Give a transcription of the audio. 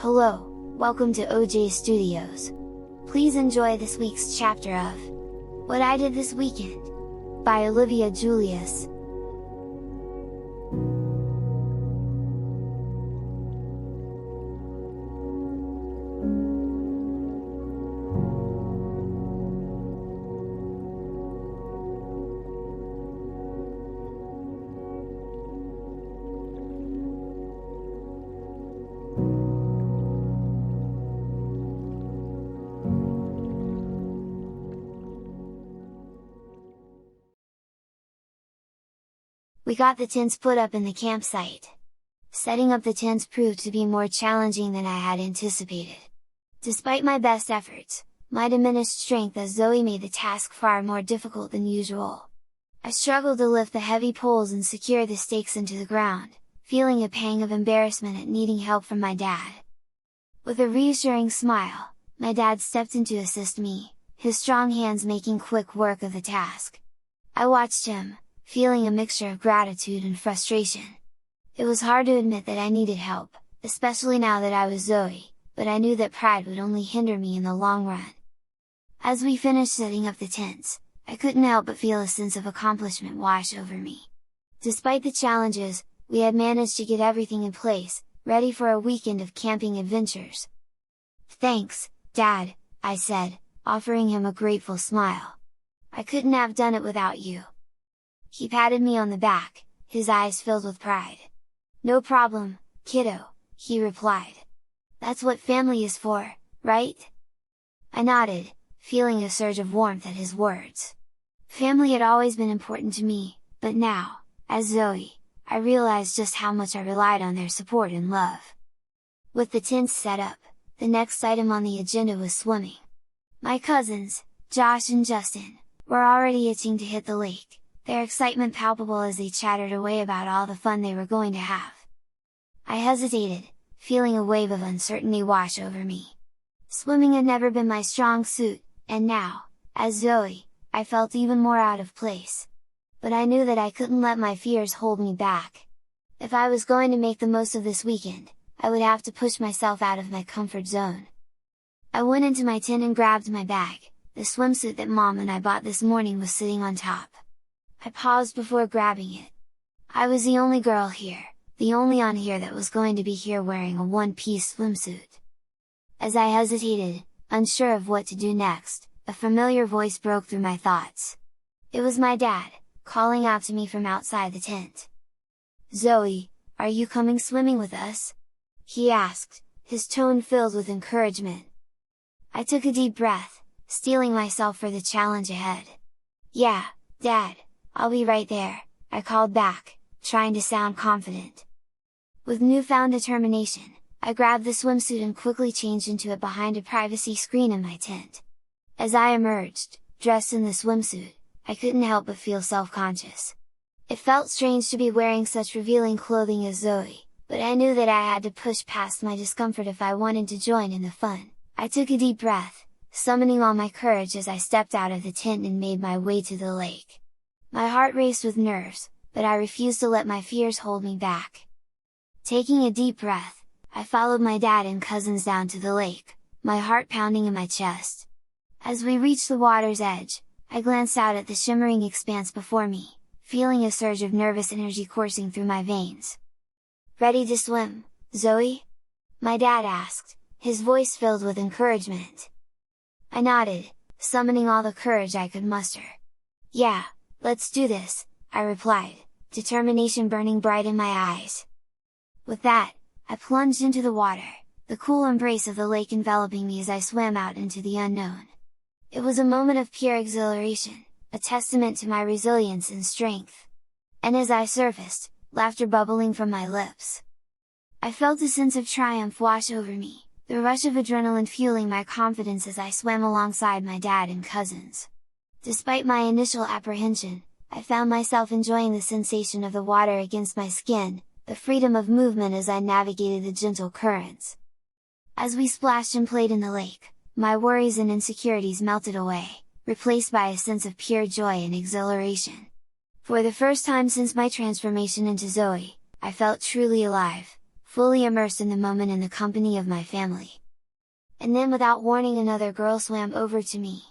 Hello, welcome to OJ Studios. Please enjoy this week's chapter of What I Did This Weekend by Olivia Julius. We got the tents put up in the campsite. Setting up the tents proved to be more challenging than I had anticipated. Despite my best efforts, my diminished strength as Zoe made the task far more difficult than usual. I struggled to lift the heavy poles and secure the stakes into the ground, feeling a pang of embarrassment at needing help from my dad. With a reassuring smile, my dad stepped in to assist me, his strong hands making quick work of the task. I watched him, feeling a mixture of gratitude and frustration. It was hard to admit that I needed help, especially now that I was Zoe, but I knew that pride would only hinder me in the long run. As we finished setting up the tents, I couldn't help but feel a sense of accomplishment wash over me. Despite the challenges, we had managed to get everything in place, ready for a weekend of camping adventures. "Thanks, Dad," I said, offering him a grateful smile. "I couldn't have done it without you." He patted me on the back, his eyes filled with pride. "No problem, kiddo," he replied. "That's what family is for, right?" I nodded, feeling a surge of warmth at his words. Family had always been important to me, but now, as Zoe, I realized just how much I relied on their support and love. With the tents set up, the next item on the agenda was swimming. My cousins, Josh and Justin, were already itching to hit the lake, their excitement palpable as they chattered away about all the fun they were going to have. I hesitated, feeling a wave of uncertainty wash over me. Swimming had never been my strong suit, and now, as Zoe, I felt even more out of place. But I knew that I couldn't let my fears hold me back. If I was going to make the most of this weekend, I would have to push myself out of my comfort zone. I went into my tent and grabbed my bag. The swimsuit that Mom and I bought this morning was sitting on top. I paused before grabbing it. I was the only girl here, the only on here that was going to be here wearing a one-piece swimsuit. As I hesitated, unsure of what to do next, a familiar voice broke through my thoughts. It was my dad, calling out to me from outside the tent. "Zoe, are you coming swimming with us?" he asked, his tone filled with encouragement. I took a deep breath, steeling myself for the challenge ahead. "Yeah, Dad, I'll be right there," I called back, trying to sound confident. With newfound determination, I grabbed the swimsuit and quickly changed into it behind a privacy screen in my tent. As I emerged, dressed in the swimsuit, I couldn't help but feel self-conscious. It felt strange to be wearing such revealing clothing as Zoe, but I knew that I had to push past my discomfort if I wanted to join in the fun. I took a deep breath, summoning all my courage as I stepped out of the tent and made my way to the lake. My heart raced with nerves, but I refused to let my fears hold me back. Taking a deep breath, I followed my dad and cousins down to the lake, my heart pounding in my chest. As we reached the water's edge, I glanced out at the shimmering expanse before me, feeling a surge of nervous energy coursing through my veins. "Ready to swim, Zoe?" my dad asked, his voice filled with encouragement. I nodded, summoning all the courage I could muster. "Yeah, let's do this," I replied, determination burning bright in my eyes. With that, I plunged into the water, the cool embrace of the lake enveloping me as I swam out into the unknown. It was a moment of pure exhilaration, a testament to my resilience and strength. And as I surfaced, laughter bubbling from my lips. I felt a sense of triumph wash over me, the rush of adrenaline fueling my confidence as I swam alongside my dad and cousins. Despite my initial apprehension, I found myself enjoying the sensation of the water against my skin, the freedom of movement as I navigated the gentle currents. As we splashed and played in the lake, my worries and insecurities melted away, replaced by a sense of pure joy and exhilaration. For the first time since my transformation into Zoe, I felt truly alive, fully immersed in the moment in the company of my family. And then without warning another girl swam over to me,